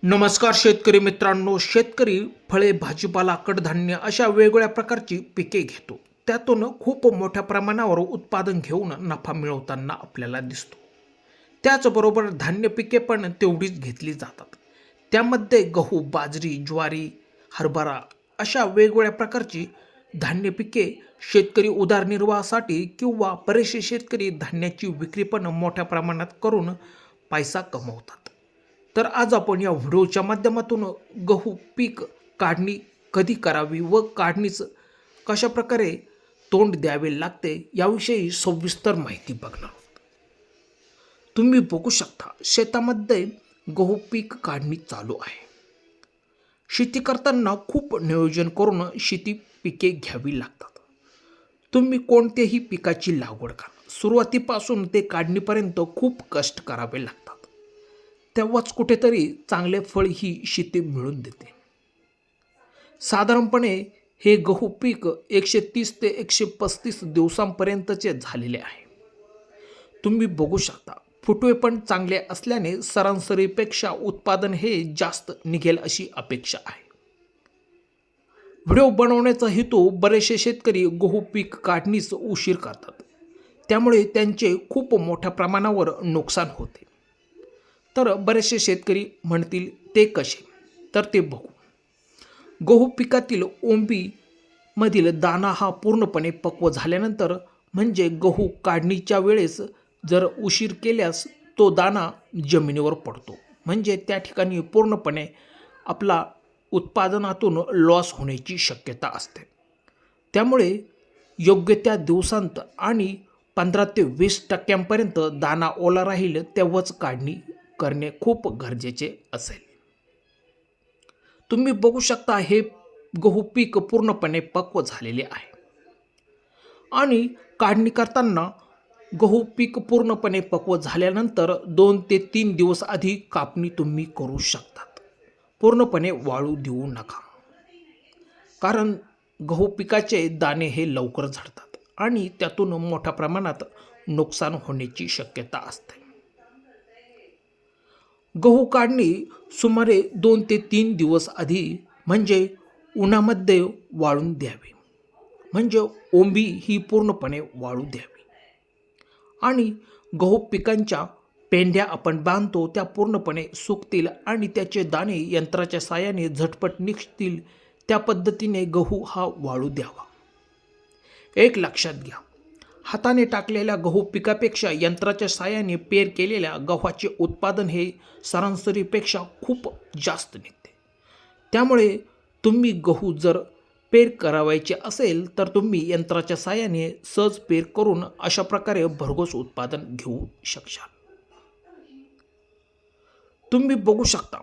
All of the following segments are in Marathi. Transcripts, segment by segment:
नमस्कार शेतकरी मित्रांनो. शेतकरी फळे, भाजीपाला, कडधान्य अशा वेगवेगळ्या प्रकारची पिके घेतो. त्यातून खूप मोठ्या प्रमाणावर उत्पादन घेऊन नफा मिळवताना आपल्याला दिसतो. त्याचबरोबर धान्य पिके पण तेवढीच घेतली जातात. त्यामध्ये गहू, बाजरी, ज्वारी, हरभरा अशा वेगवेगळ्या प्रकारची धान्य पिके शेतकरी उदरनिर्वाहासाठी किंवा बरेचसे शेतकरी धान्याची विक्री पण मोठ्या प्रमाणात करून पैसा कमवतात. तर आज आपण या व्हिडिओच्या माध्यमातून गहू पीक काढणी कधी करावी व काढणीच कशा प्रकारे तोंड द्यावे लागते याविषयी सविस्तर माहिती बघणार आहोत. तुम्ही बघू शकता शेतामध्ये गहू पीक काढणी चालू आहे. शेती करताना खूप नियोजन करून शेती पिके घ्यावी लागतात. तुम्ही कोणत्याही पिकाची लागवड करा, सुरुवातीपासून ते काढणीपर्यंत खूप कष्ट करावे लागतात. तेव्हाच कुठेतरी चांगले फळ ही शेती मिळून देते. साधारणपणे हे गहू पीक 130 ते 135 दिवसांपर्यंतचे झालेले आहे. तुम्ही बघू शकता फुटवे पण चांगले असल्याने सरासरीपेक्षा उत्पादन हे जास्त निघेल अशी अपेक्षा आहे. व्हिडिओ बनवण्याचा हेतू बरेचसे शेतकरी गहू पीक काढणीस उशीर करतात, त्यामुळे त्यांचे खूप मोठ्या प्रमाणावर नुकसान होते. तर बरेचसे शेतकरी म्हणतील ते कसे, तर ते बघू. गहू पिकातील ओंबीमधील दाना हा पूर्णपणे पक्व झाल्यानंतर, म्हणजे गहू काढणीच्या वेळेस जर उशीर केल्यास तो दाना जमिनीवर पडतो, म्हणजे त्या ठिकाणी पूर्णपणे आपला उत्पादनातून लॉस होण्याची शक्यता असते. त्यामुळे योग्य त्या दिवसांत आणि 15 ते 20% दाना ओला राहील तेव्हाच काढणी करणे खूप गरजेचे असेल. तुम्ही बघू शकता हे गहू पीक पूर्णपणे पक्व झालेले आहे आणि काढणी करताना गहू पीक पूर्णपणे पक्व झाल्यानंतर 2 ते 3 दिवस आधी कापणी तुम्ही करू शकतात. पूर्णपणे वाळू देऊ नका, कारण गहू पिकाचे दाणे हे लवकर झडतात आणि त्यातून मोठ्या प्रमाणात नुकसान होण्याची शक्यता असते. गहू काढणी सुमारे 2 ते 3 दिवस आधी म्हणजे उन्हामध्ये वाळून द्यावी, म्हणजे ओंबी ही पूर्णपणे वाळू द्यावी आणि गहू पिकांच्या पेंढ्या आपण बांधतो त्या पूर्णपणे सुकतील आणि त्याचे दाणे यंत्राच्या साहाय्याने झटपट निघतील. त्या पद्धतीने गहू हा वाळू द्यावा. एक लक्षात घ्या, हाताने टाकलेल्या गहू पिकापेक्षा यंत्राच्या साहाय्याने पेर केलेल्या गव्हाचे उत्पादन हे सरासरीपेक्षा खूप जास्त निघते. त्यामुळे तुम्ही गहू जर पेर करावायचे असेल तर तुम्ही यंत्राच्या साहाय्याने सहज पेर करून अशा प्रकारे भरघोस उत्पादन घेऊ शकता. तुम्ही बघू शकता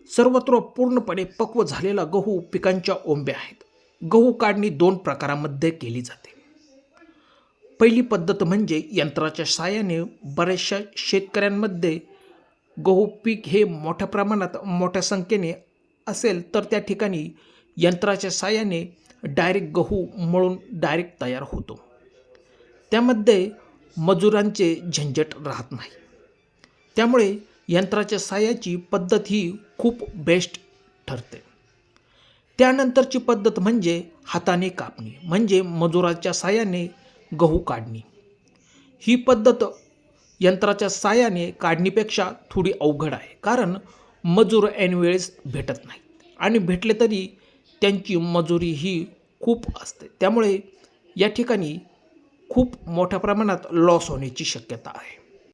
सर्वत्र पूर्णपणे पक्व झालेला गहू पिकांच्या ओंब्या आहेत. गहू काढणी 2 प्रकारामध्ये केली जाते. पहिली पद्धत म्हणजे यंत्राच्या साहाय्याने. बऱ्याचशा शेतकऱ्यांमध्ये गहू पीक हे मोठ्या प्रमाणात मोठ्या संख्येने असेल तर त्या ठिकाणी यंत्राच्या साहाय्याने डायरेक्ट गहू मळून डायरेक्ट तयार होतो. त्यामध्ये मजुरांचे झंझट राहत नाही. त्यामुळे यंत्राच्या साहाय्याची पद्धत ही खूप बेस्ट ठरते. त्यानंतरची पद्धत म्हणजे हाताने कापणी, म्हणजे मजुराच्या साहाय्याने गहू काढणी. ही पद्धत यंत्राच्या साहाय्याने काढणीपेक्षा थोडी अवघड आहे, कारण मजूर ऐनवेळेस भेटत नाही आणि भेटले तरी त्यांची मजुरी ही खूप असते. त्यामुळे या ठिकाणी खूप मोठ्या प्रमाणात लॉस होण्याची शक्यता आहे.